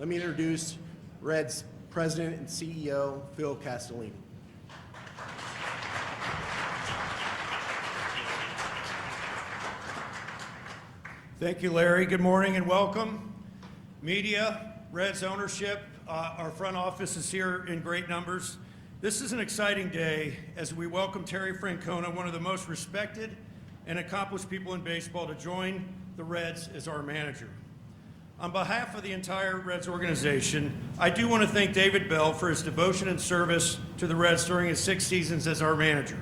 Let me introduce Reds President and CEO, Phil Castellini. Thank you, Larry. Good morning and welcome. Media, Reds ownership, our front office is here in great numbers. This is an exciting day as we welcome Terry Francona, one of the most respected and accomplished people in baseball, to join the Reds as our manager. On behalf of the entire Reds organization, I do want to thank David Bell for his devotion and service to the Reds during his 6 seasons as our manager.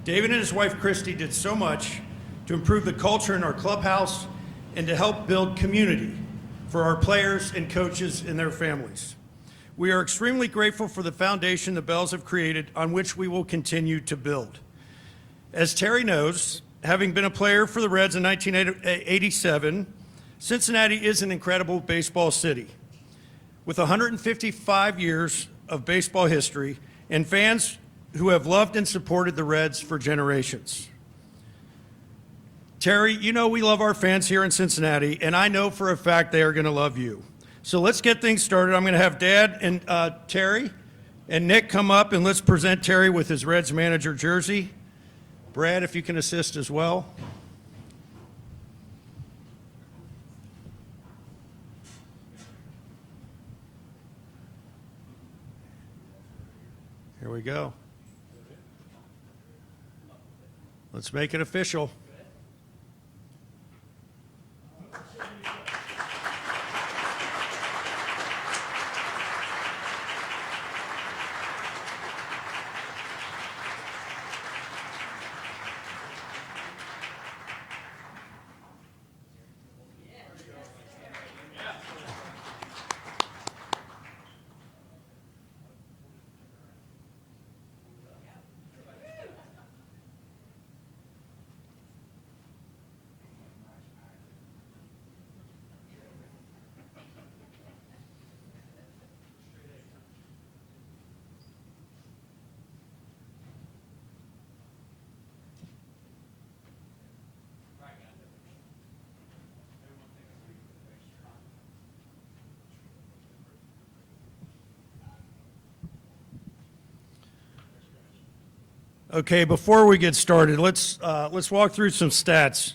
David and his wife Christy did so much to improve the culture in our clubhouse and to help build community for our players and coaches and their families. We are extremely grateful for the foundation the Bells have created on which we will continue to build. As Terry knows, having been a player for the Reds in 1987, Cincinnati is an incredible baseball city with 155 years of baseball history and fans who have loved and supported the Reds for generations. Terry, you know we love our fans here in Cincinnati, and I know for a fact they are going to love you. So let's get things started. I'm going to have Dad and Terry and Nick come up, and let's present Terry with his Reds manager jersey. Brad, if you can assist as well. Here we go. Let's make it official. Okay, before we get started, let's walk through some stats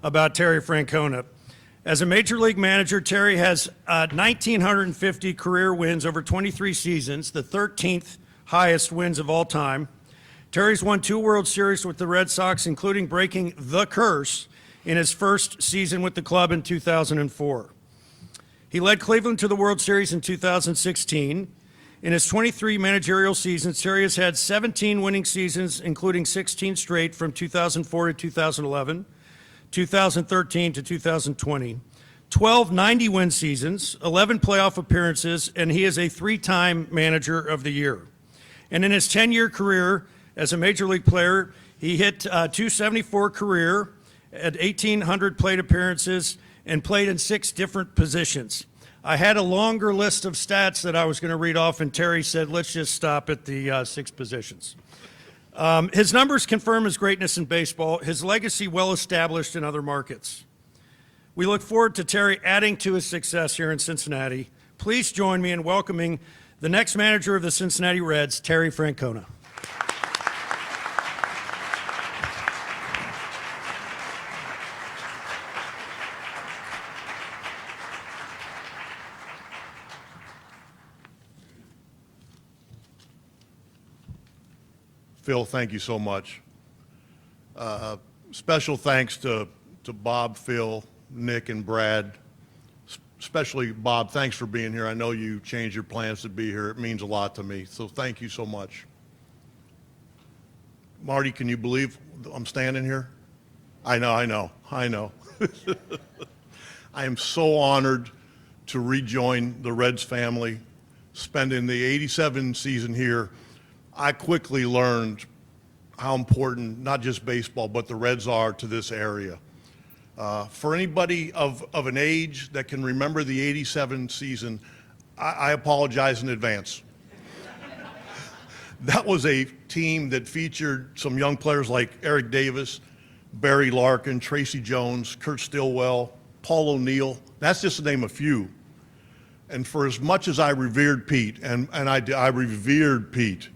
about Terry Francona. As a major league manager, Terry has 1,950 career wins over 23 seasons, the 13th highest wins of all time. Terry's won 2 World Series with the Red Sox, including breaking the curse in his first season with the club in 2004. He led Cleveland to the World Series in 2016. In his 23 managerial seasons, Terry has had 17 winning seasons, including 16 straight from 2004 to 2011, 2013 to 2020, 12 90-win seasons, 11 playoff appearances, and he is a 3-time Manager of the Year. And in his 10-year career as a Major League player, he hit 274 career at 1,800 plate appearances and played in 6 different positions. I had a longer list of stats that I was going to read off, and Terry said, let's just stop at the 6 positions. His numbers confirm his greatness in baseball, his legacy well established in other markets. We look forward to Terry adding to his success here in Cincinnati. Please join me in welcoming the next manager of the Cincinnati Reds, Terry Francona. Phil, thank you so much. Special thanks to Bob, Phil, Nick, and Brad. Especially Bob, thanks for being here. I know you changed your plans to be here. It means a lot to me, so thank you so much. Marty, can you believe I'm standing here? I know. I am so honored to rejoin the Reds family, spending the 87 season here. I quickly learned how important not just baseball, but the Reds are to this area. For anybody of an age that can remember the 87 season, I apologize in advance. That was a team that featured some young players like Eric Davis, Barry Larkin, Tracy Jones, Kurt Stillwell, Paul O'Neill. That's just to name a few. And for as much as I revered Pete, and I revered Pete,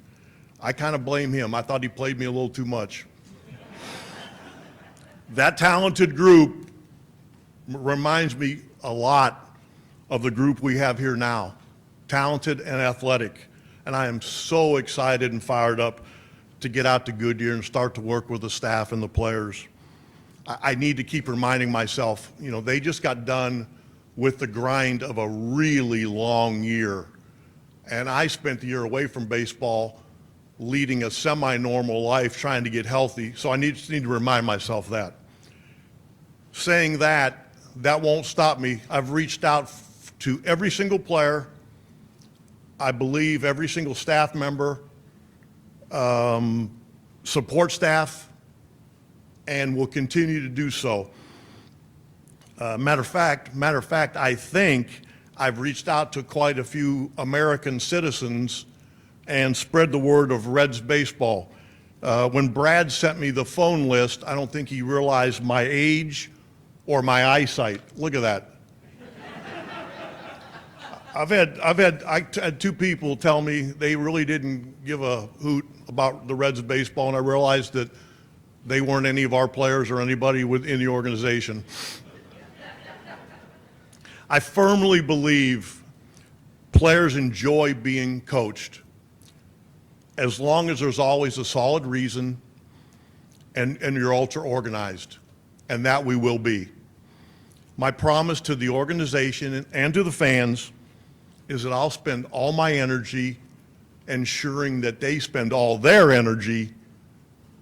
I kind of blame him. I thought he played me a little too much. That talented group reminds me a lot of the group we have here now, talented and athletic. And I am so excited and fired up to get out to Goodyear and start to work with the staff and the players. I need to keep reminding myself, they just got done with the grind of a really long year. And I spent the year away from baseball, leading a semi-normal life, trying to get healthy. So I need to remind myself that. Saying that won't stop me. I've reached out to every single player, I believe every single staff member, support staff, and will continue to do so. Matter of fact, I think I've reached out to quite a few American citizens and spread the word of Reds baseball. When Brad sent me the phone list, I don't think he realized my age or my eyesight. Look at that. I had two people tell me they really didn't give a hoot about the Reds baseball, and I realized that they weren't any of our players or anybody within the organization. I firmly believe players enjoy being coached as long as there's always a solid reason and you're ultra organized, and that we will be. My promise to the organization and to the fans is that I'll spend all my energy ensuring that they spend all their energy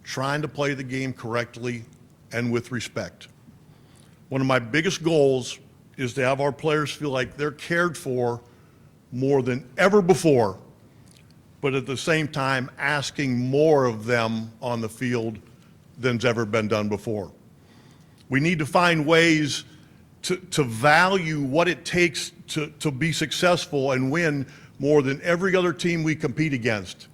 trying to play the game correctly and with respect. One of my biggest goals is to have our players feel like they're cared for more than ever before, but at the same time asking more of them on the field than's ever been done before. We need to find ways to value what it takes to be successful and win more than every other team we compete against.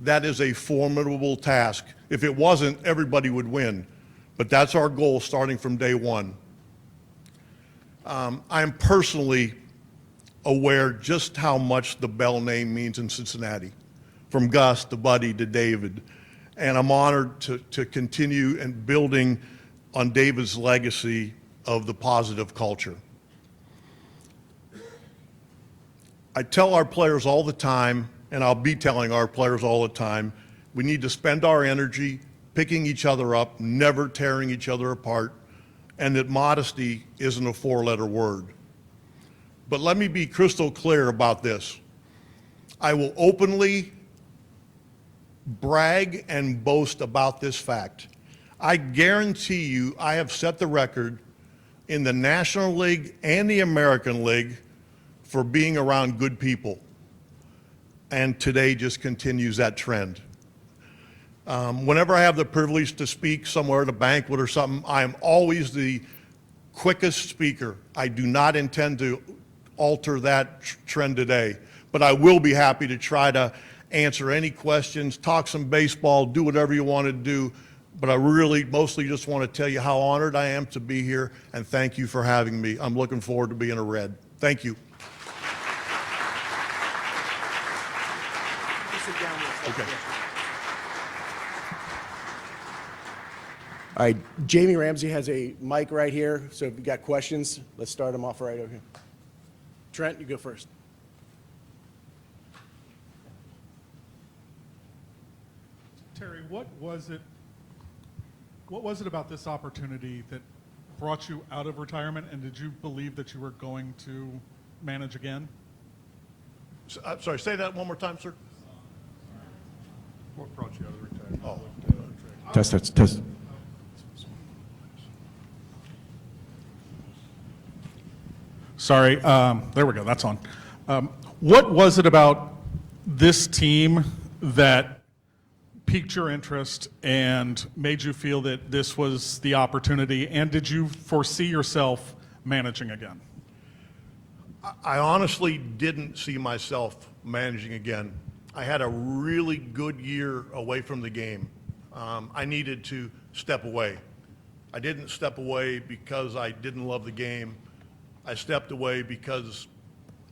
That is a formidable task. If it wasn't, everybody would win. But that's our goal starting from day one. I'm personally aware just how much the Bell name means in Cincinnati, from Gus to Buddy to David. And I'm honored to continue and building on David's legacy of the positive culture. I tell our players all the time, and I'll be telling our players all the time, we need to spend our energy picking each other up, never tearing each other apart, and that modesty isn't a four-letter word. But let me be crystal clear about this. I will openly brag and boast about this fact. I guarantee you I have set the record in the National League and the American League for being around good people. And today just continues that trend. Whenever I have the privilege to speak somewhere at a banquet or something, I am always the quickest speaker. I do not intend to alter that trend today, but I will be happy to try to answer any questions, talk some baseball, do whatever you want to do. But I really mostly just want to tell you how honored I am to be here, and thank you for having me. I'm looking forward to being a Red. Thank you. Okay. All right, Jamie Ramsey has a mic right here, so if you've got questions, let's start them off right over here. Trent, you go first. Terry, what was it about this opportunity that brought you out of retirement, and did you believe that you were going to manage again? Sorry, say that one more time, sir. What brought you out of retirement? Oh. Test. Sorry, there we go, that's on. What was it about this team that piqued your interest and made you feel that this was the opportunity, and did you foresee yourself managing again? I honestly didn't see myself managing again. I had a really good year away from the game. I needed to step away. I didn't step away because I didn't love the game. I stepped away because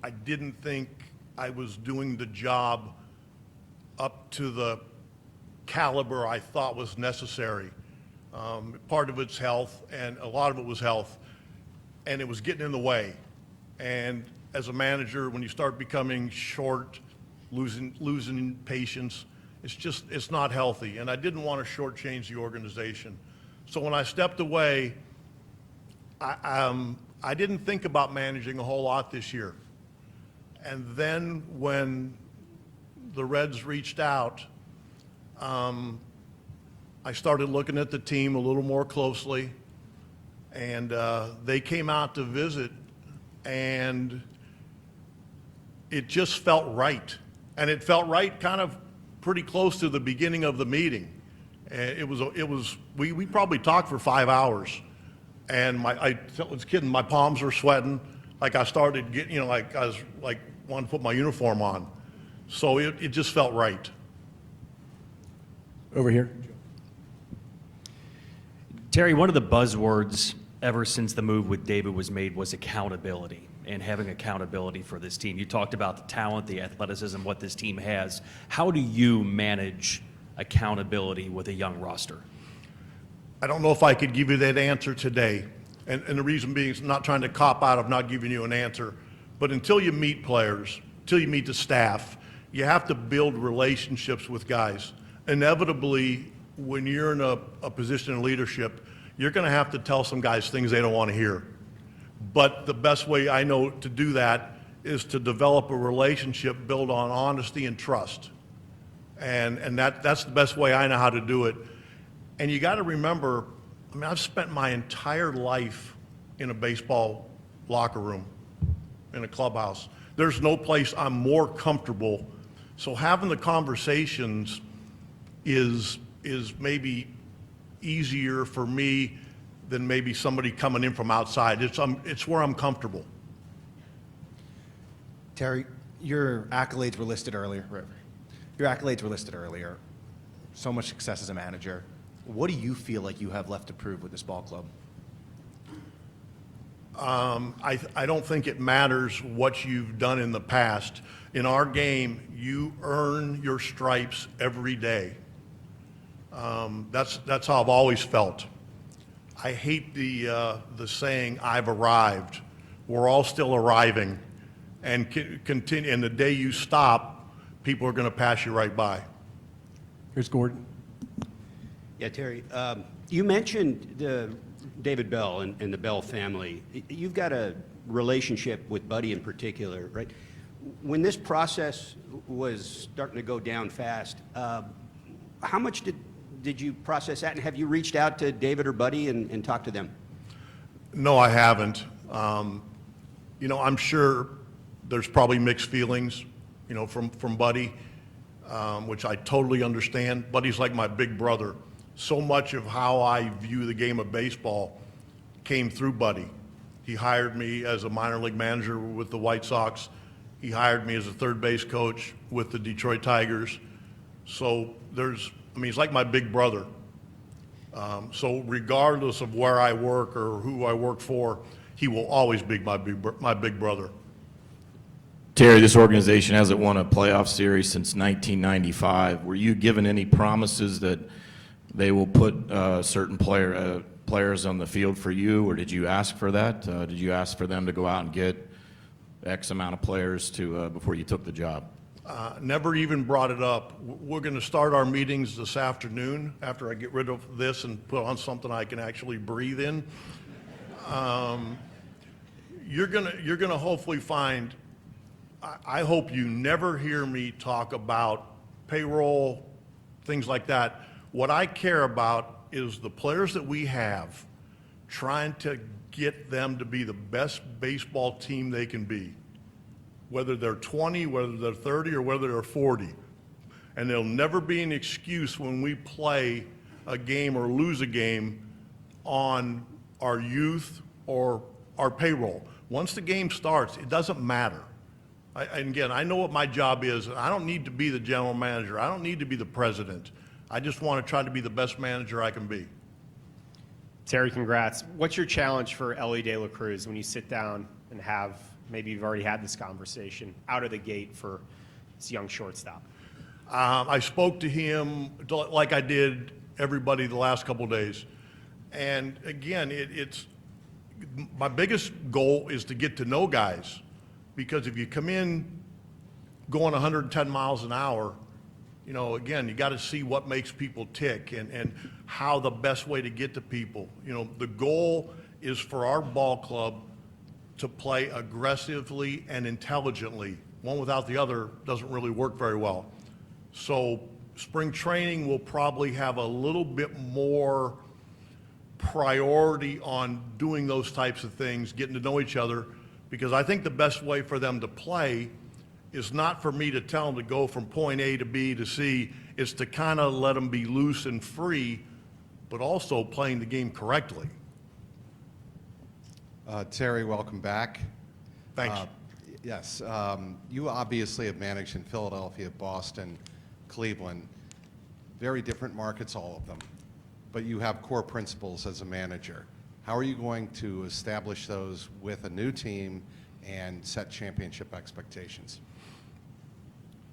I didn't think I was doing the job up to the caliber I thought was necessary. Part of it's health, and a lot of it was health, and it was getting in the way. And as a manager, when you start becoming short, losing patience, it's not healthy. And I didn't want to shortchange the organization. So when I stepped away, I didn't think about managing a whole lot this year. And then when the Reds reached out, I started looking at the team a little more closely, and they came out to visit, and it just felt right. And it felt right kind of pretty close to the beginning of the meeting. We probably talked for 5 hours, and I was kidding, my palms were sweating, like I started getting, like I was like wanting to put my uniform on. So it just felt right. Over here. Terry, one of the buzzwords ever since the move with David was made was accountability and having accountability for this team. You talked about the talent, the athleticism, what this team has. How do you manage accountability with a young roster? I don't know if I could give you that answer today. And the reason being is I'm not trying to cop out of not giving you an answer. But until you meet players, until you meet the staff, you have to build relationships with guys. Inevitably, when you're in a position of leadership, you're going to have to tell some guys things they don't want to hear. But the best way I know to do that is to develop a relationship built on honesty and trust. And that's the best way I know how to do it. And you got to remember, I mean, I've spent my entire life in a baseball locker room, in a clubhouse. There's no place I'm more comfortable. So having the conversations is maybe easier for me than maybe somebody coming in from outside. It's where I'm comfortable. Terry, your accolades were listed earlier. Your accolades were listed earlier. So much success as a manager. What do you feel like you have left to prove with this ball club? I don't think it matters what you've done in the past. In our game, you earn your stripes every day. That's how I've always felt. I hate the saying, "I've arrived." We're all still arriving, and continue. And the day you stop, people are going to pass you right by. Here's Gordon. Yeah, Terry, you mentioned David Bell and the Bell family. You've got a relationship with Buddy in particular, right? When this process was starting to go down fast, how much did you process that, and have you reached out to David or Buddy and talked to them? No, I haven't. I'm sure there's probably mixed feelings, from Buddy, which I totally understand. Buddy's like my big brother. So much of how I view the game of baseball came through Buddy. He hired me as a minor league manager with the White Sox. He hired me as a third base coach with the Detroit Tigers. So he's like my big brother. So regardless of where I work or who I work for, he will always be my big brother. Terry, this organization hasn't won a playoff series since 1995. Were you given any promises that they will put certain players on the field for you, or did you ask for that? Did you ask for them to go out and get X amount of players before you took the job? Never even brought it up. We're going to start our meetings this afternoon after I get rid of this and put on something I can actually breathe in. You're gonna hopefully find. I hope you never hear me talk about payroll, things like that. What I care about is the players that we have, trying to get them to be the best baseball team they can be. Whether they're 20, whether they're 30, or whether they're 40. And there'll never be an excuse when we play a game or lose a game on our youth or our payroll. Once the game starts, it doesn't matter. And again, I know what my job is. I don't need to be the general manager. I don't need to be the president. I just want to try to be the best manager I can be. Terry, congrats. What's your challenge for Ellie De La Cruz when you sit down and have, maybe you've already had this conversation, out of the gate for this young shortstop? I spoke to him like I did everybody the last couple of days. And again, it's my biggest goal is to get to know guys, because if you come in going 110 miles an hour, you know, again, you got to see what makes people tick and how the best way to get to people. You know, the goal is for our ball club to play aggressively and intelligently. One without the other doesn't really work very well. So spring training will probably have a little bit more priority on doing those types of things, getting to know each other, because I think the best way for them to play is not for me to tell them to go from point A to B to C. It's to kind of let them be loose and free, but also playing the game correctly. Terry, welcome back. Thanks. Yes, you obviously have managed in Philadelphia, Boston, Cleveland, very different markets, all of them, but you have core principles as a manager. How are you going to establish those with a new team and set championship expectations?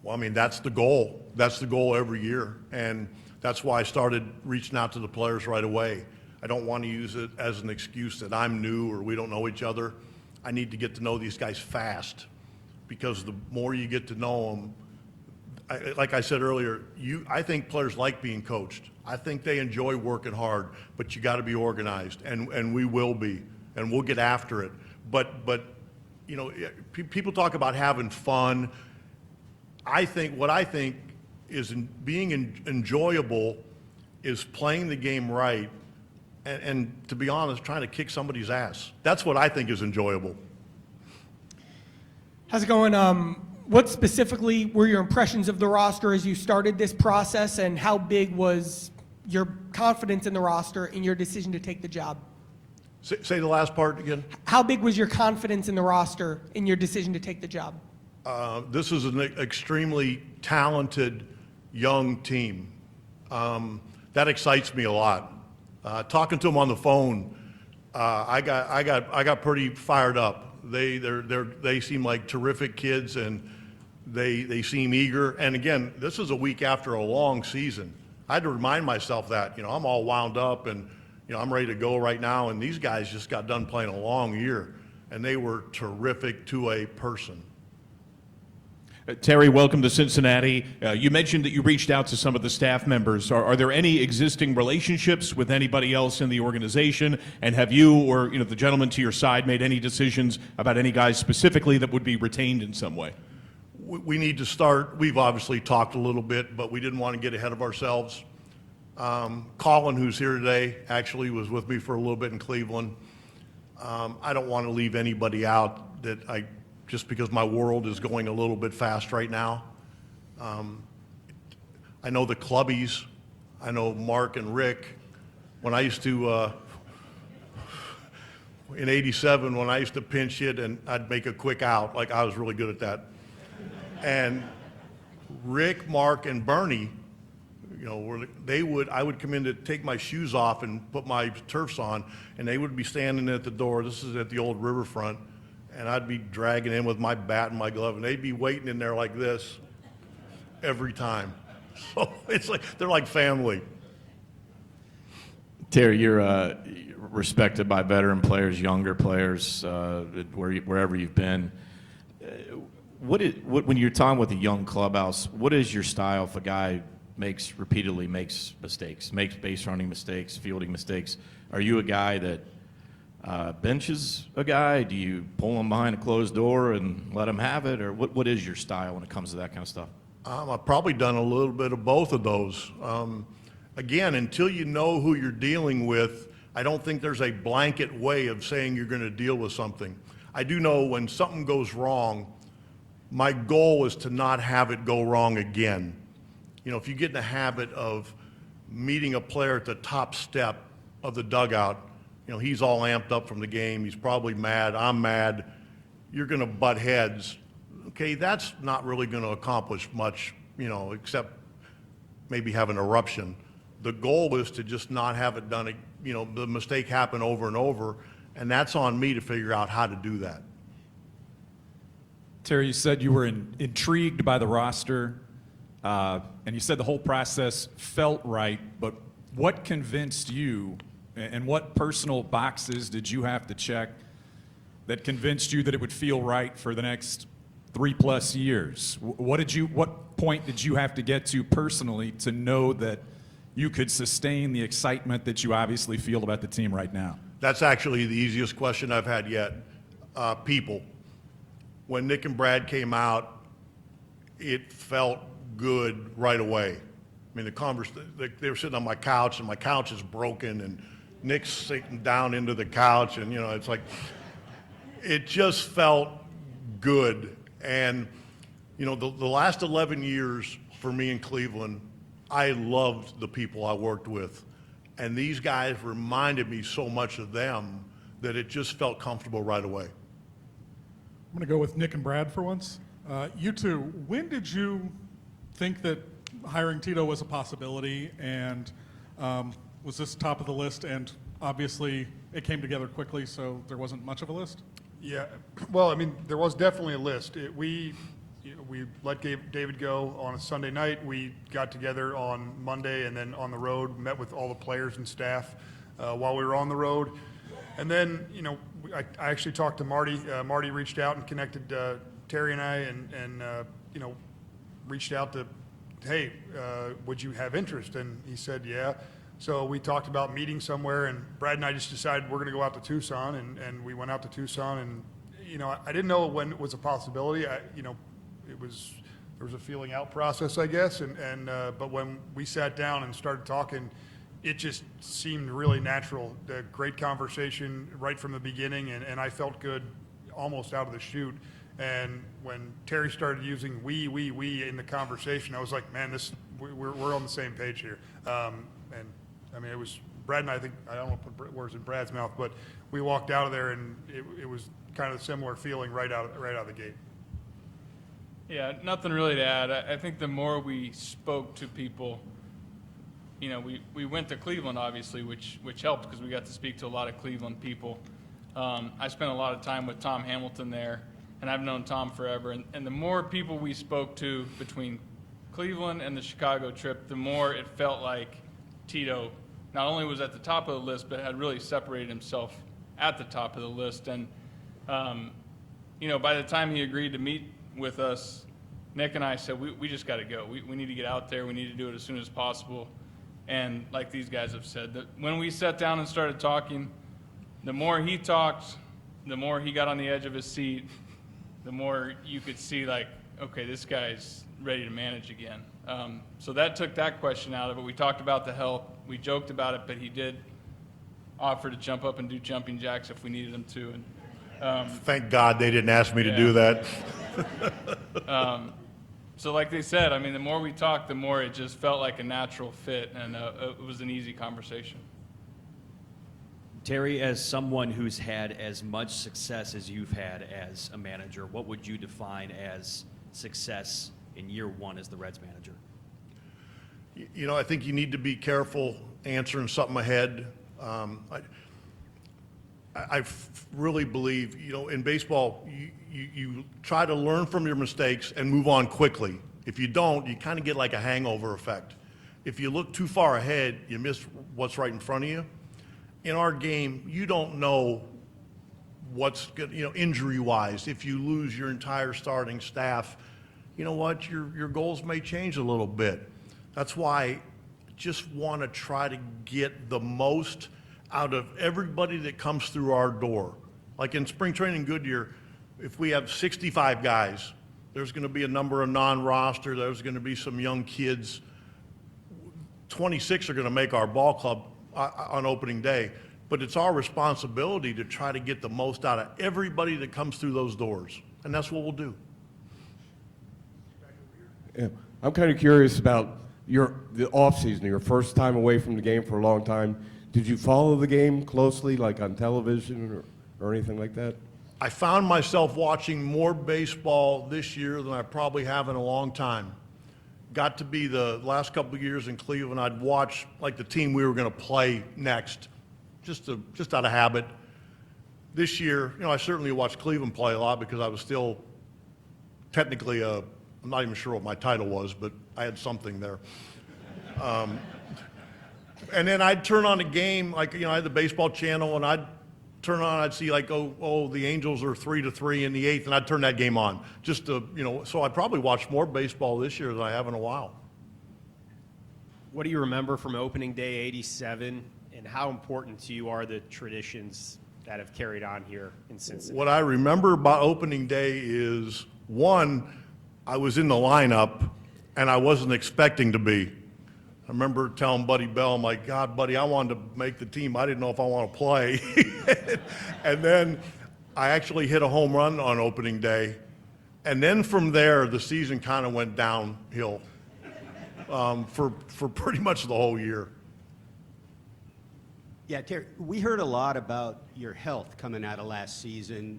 Well, I mean, that's the goal. That's the goal every year. And that's why I started reaching out to the players right away. I don't want to use it as an excuse that I'm new or we don't know each other. I need to get to know these guys fast, because the more you get to know them, like I said earlier, I think players like being coached. I think they enjoy working hard, but you got to be organized, and we will be, and we'll get after it. But you know, people talk about having fun. What I think is being enjoyable is playing the game right, and to be honest, trying to kick somebody's ass. That's what I think is enjoyable. How's it going? What specifically were your impressions of the roster as you started this process, and how big was your confidence in the roster in your decision to take the job? Say the last part again. How big was your confidence in the roster in your decision to take the job? This is an extremely talented young team. That excites me a lot. Talking to them on the phone, I got pretty fired up. They seem like terrific kids, and they seem eager. And again, this is a week after a long season. I had to remind myself that, you know, I'm all wound up and, you know, I'm ready to go right now. And these guys just got done playing a long year, and they were terrific to a person. Terry, welcome to Cincinnati. You mentioned that you reached out to some of the staff members. Are there any existing relationships with anybody else in the organization? And have you, or the gentleman to your side, made any decisions about any guys specifically that would be retained in some way? We need to start. We've obviously talked a little bit, but we didn't want to get ahead of ourselves. Colin, who's here today, actually was with me for a little bit in Cleveland. I don't want to leave anybody out just because my world is going a little bit fast right now. I know the clubbies. I know Mark and Rick. When I used to, in '87, when I used to pinch hit and I'd make a quick out, like I was really good at that. And Rick, Mark, and Bernie, I would come in to take my shoes off and put my turfs on, and they would be standing at the door. This is at the old riverfront. And I'd be dragging in with my bat and my glove, and they'd be waiting in there like this every time. So it's like, they're like family. Terry, you're respected by veteran players, younger players, wherever you've been. When you're talking with a young clubhouse, what is your style if a guy repeatedly makes mistakes, makes base running mistakes, fielding mistakes? Are you a guy that benches a guy? Do you pull him behind a closed door and let him have it? Or what is your style when it comes to that kind of stuff? I've probably done a little bit of both of those. Again, until you know who you're dealing with, I don't think there's a blanket way of saying you're going to deal with something. I do know when something goes wrong, my goal is to not have it go wrong again. If you get in the habit of meeting a player at the top step of the dugout, he's all amped up from the game, he's probably mad, I'm mad, you're going to butt heads. Okay, that's not really going to accomplish much, except maybe have an eruption. The goal is to just not have it done, the mistake happen over and over, and that's on me to figure out how to do that. Terry, you said you were intrigued by the roster, and you said the whole process felt right, but what convinced you, and what personal boxes did you have to check that convinced you that it would feel right for the next 3+ years? What point did you have to get to personally to know that you could sustain the excitement that you obviously feel about the team right now? That's actually the easiest question I've had yet. People. When Nick and Brad came out, it felt good right away. I mean, they were sitting on my couch, and my couch is broken, and Nick's sitting down into the couch, and, you know, it's like, it just felt good. And, you know, the last 11 years for me in Cleveland, I loved the people I worked with. And these guys reminded me so much of them that it just felt comfortable right away. I'm going to go with Nick and Brad for once. You two, when did you think that hiring Tito was a possibility, and was this top of the list? And obviously it came together quickly, so there wasn't much of a list? Yeah, well, I mean, there was definitely a list. We let David go on a Sunday night. We got together on Monday, and then on the road, met with all the players and staff while we were on the road. And then, you know, I actually talked to Marty. Marty reached out and connected Terry and I, and you know, reached out to, hey, would you have interest? And he said, yeah. So we talked about meeting somewhere, and Brad and I just decided we're going to go out to Tucson, and we went out to Tucson. And, you know, I didn't know when it was a possibility. You know, there was a feeling out process, I guess. But when we sat down and started talking, it just seemed really natural. A great conversation right from the beginning, and I felt good almost out of the chute. And when Terry started using we in the conversation, I was like, man, we're on the same page here. And I mean, it was Brad and I think, I don't want to put words in Brad's mouth, but we walked out of there, and it was kind of a similar feeling right out of the gate. Yeah, nothing really to add. I think the more we spoke to people, you know, we went to Cleveland, obviously, which helped because we got to speak to a lot of Cleveland people. I spent a lot of time with Tom Hamilton there, and I've known Tom forever. And the more people we spoke to between Cleveland and the Chicago trip, the more it felt like Tito not only was at the top of the list, but had really separated himself at the top of the list. And, you know, by the time he agreed to meet with us, Nick and I said, we just got to go. We need to get out there. We need to do it as soon as possible. And like these guys have said, that when we sat down and started talking, the more he talked, the more he got on the edge of his seat, the more you could see, like, okay, this guy's ready to manage again. So that took that question out of it. We talked about the health. We joked about it, but he did offer to jump up and do jumping jacks if we needed him to. And Thank God they didn't ask me to do that. So like they said, I mean, the more we talked, the more it just felt like a natural fit, and it was an easy conversation. Terry, as someone who's had as much success as you've had as a manager, what would you define as success in year one as the Reds manager? You know, I think you need to be careful answering something ahead. I really believe, you know, in baseball, you try to learn from your mistakes and move on quickly. If you don't, you kind of get like a hangover effect. If you look too far ahead, you miss what's right in front of you. In our game, you don't know what's good, you know, injury-wise. If you lose your entire starting staff, you know what, your goals may change a little bit. That's why I just want to try to get the most out of everybody that comes through our door. Like in spring training Goodyear, if we have 65 guys, there's going to be a number of non-roster, there's going to be some young kids. 26 are going to make our ball club on opening day, but it's our responsibility to try to get the most out of everybody that comes through those doors, and that's what we'll do. Yeah. I'm kind of curious about the off season, your first time away from the game for a long time. Did you follow the game closely, like on television or anything like that? I found myself watching more baseball this year than I probably have in a long time. Got to be the last couple of years in Cleveland, I'd watch like the team we were going to play next, just out of habit. This year, you know, I certainly watched Cleveland play a lot because I was still technically I'm not even sure what my title was, but I had something there. And then I'd turn on a game, like, I had the baseball channel, and I'd turn on, I'd see like, oh, the Angels are 3-3 in the 8th, and I'd turn that game on. Just to, so I probably watched more baseball this year than I have in a while. What do you remember from opening day '87, and how important to you are the traditions that have carried on here in Cincinnati? What I remember about opening day is, one, I was in the lineup, and I wasn't expecting to be. I remember telling Buddy Bell, my God, Buddy, I wanted to make the team. I didn't know if I want to play. And then I actually hit a home run on opening day. And then from there, the season kind of went downhill for pretty much the whole year. Yeah, Terry, we heard a lot about your health coming out of last season.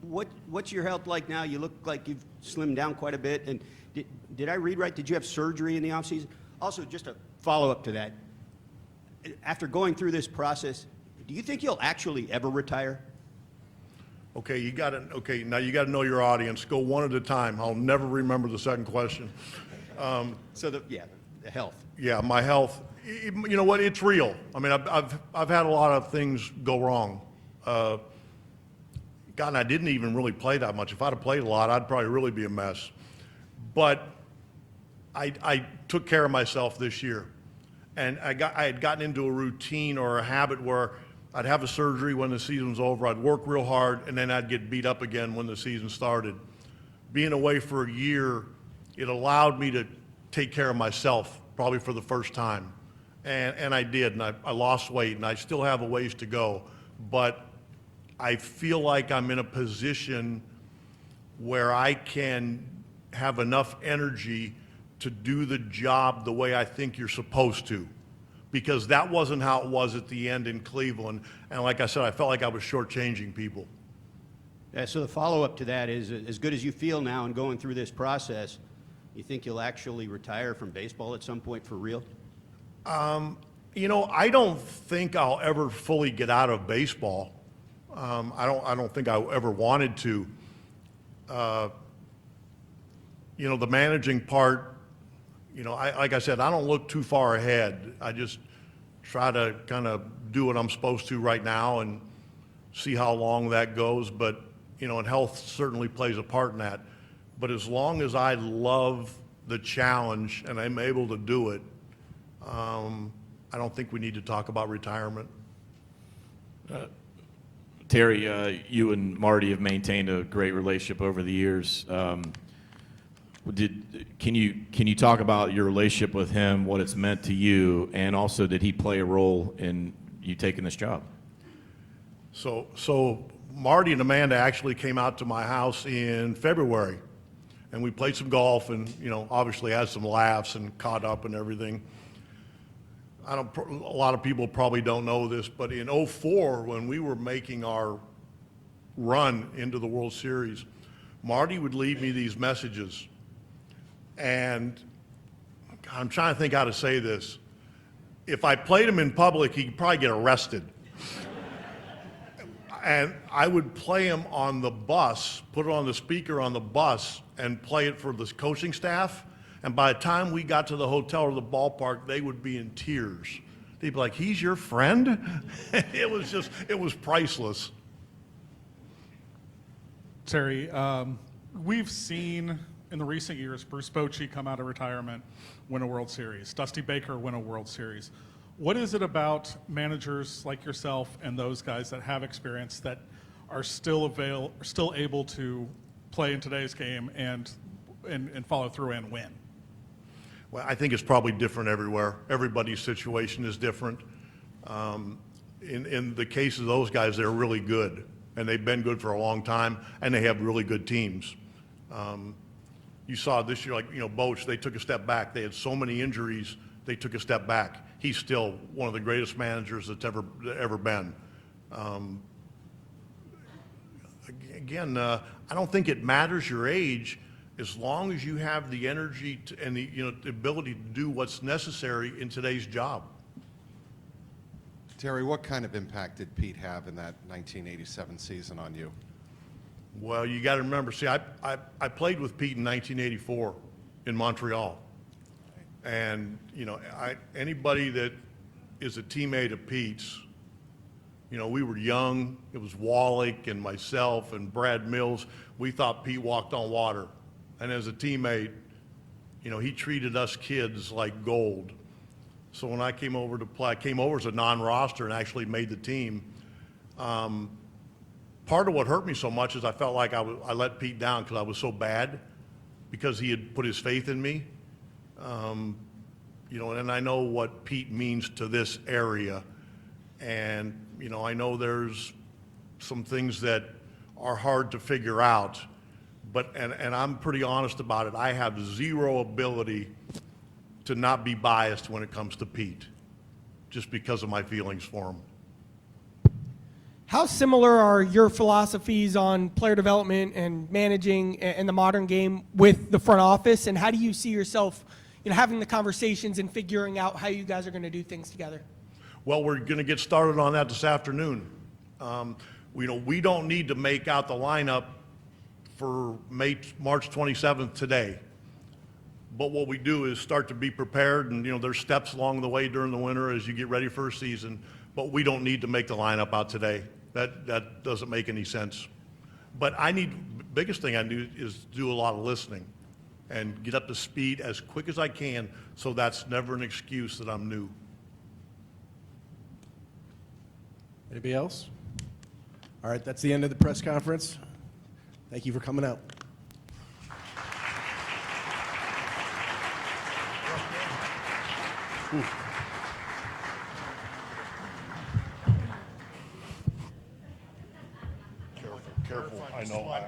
What's your health like now? You look like you've slimmed down quite a bit. And did I read right? Did you have surgery in the offseason? Also, just a follow-up to that, after going through this process, do you think you'll actually ever retire? Okay, now you got to know your audience. Go one at a time. I'll never remember the second question. The health. Yeah, my health. You know what? It's real. I mean, I've had a lot of things go wrong. God, and I didn't even really play that much. If I'd have played a lot, I'd probably really be a mess. But I took care of myself this year, and I had gotten into a routine or a habit where I'd have a surgery when the season was over, I'd work real hard, and then I'd get beat up again when the season started. Being away for a year, it allowed me to take care of myself, probably for the first time, and I did, and I lost weight, and I still have a ways to go, but I feel like I'm in a position where I can have enough energy to do the job the way I think you're supposed to, because that wasn't how it was at the end in Cleveland. And like I said, I felt like I was shortchanging people. Yeah, so the follow-up to that is, as good as you feel now and going through this process, you think you'll actually retire from baseball at some point for real? I don't think I'll ever fully get out of baseball. I don't think I ever wanted to. The managing part, like I said, I don't look too far ahead. I just try to kind of do what I'm supposed to right now and see how long that goes. But, and health certainly plays a part in that. But as long as I love the challenge and I'm able to do it, I don't think we need to talk about retirement. Terry, you and Marty have maintained a great relationship over the years. Can you talk about your relationship with him, what it's meant to you, and also did he play a role in you taking this job? So Marty and Amanda actually came out to my house in February, and we played some golf, and obviously had some laughs and caught up and everything. A lot of people probably don't know this, but in '04, when we were making our run into the World Series, Marty would leave me these messages. And I'm trying to think how to say this. If I played him in public, he'd probably get arrested. And I would play him on the bus, put it on the speaker on the bus, and play it for the coaching staff. And by the time we got to the hotel or the ballpark, they would be in tears. They'd be like, "He's your friend?" It was priceless. Terry, we've seen in the recent years Bruce Bochy come out of retirement, win a World Series. Dusty Baker win a World Series. What is it about managers like yourself and those guys that have experience that are still able to play in today's game and follow through and win? Well, I think it's probably different everywhere. Everybody's situation is different. In the case of those guys, they're really good, and they've been good for a long time, and they have really good teams. You saw this year, like, Boch, they took a step back. They had so many injuries, they took a step back. He's still one of the greatest managers that's ever been. Again, I don't think it matters your age as long as you have the energy and the ability to do what's necessary in today's job. Terry, what kind of impact did Pete have in that 1987 season on you? Well, you got to remember, see, I played with Pete in 1984 in Montreal. And, you know, anybody that is a teammate of Pete's, you know, we were young. It was Wallach and myself and Brad Mills. We thought Pete walked on water. And as a teammate, you know, he treated us kids like gold. So when I came over to play, I came over as a non-roster and actually made the team. Part of what hurt me so much is I felt like I let Pete down because I was so bad, because he had put his faith in me. You know, and I know what Pete means to this area. And, you know, I know there's some things that are hard to figure out, but, and I'm pretty honest about it. I have zero ability to not be biased when it comes to Pete, just because of my feelings for him. How similar are your philosophies on player development and managing in the modern game with the front office, and how do you see yourself, you know, having the conversations and figuring out how you guys are going to do things together? Well, we're going to get started on that this afternoon. You know, we don't need to make out the lineup for March 27th today. But what we do is start to be prepared, and, you know, there's steps along the way during the winter as you get ready for a season, but we don't need to make the lineup out today. That doesn't make any sense. But biggest thing I do is do a lot of listening and get up to speed as quick as I can, so that's never an excuse that I'm new. Anybody else? All right, that's the end of the press conference. Thank you for coming out. Careful, I know.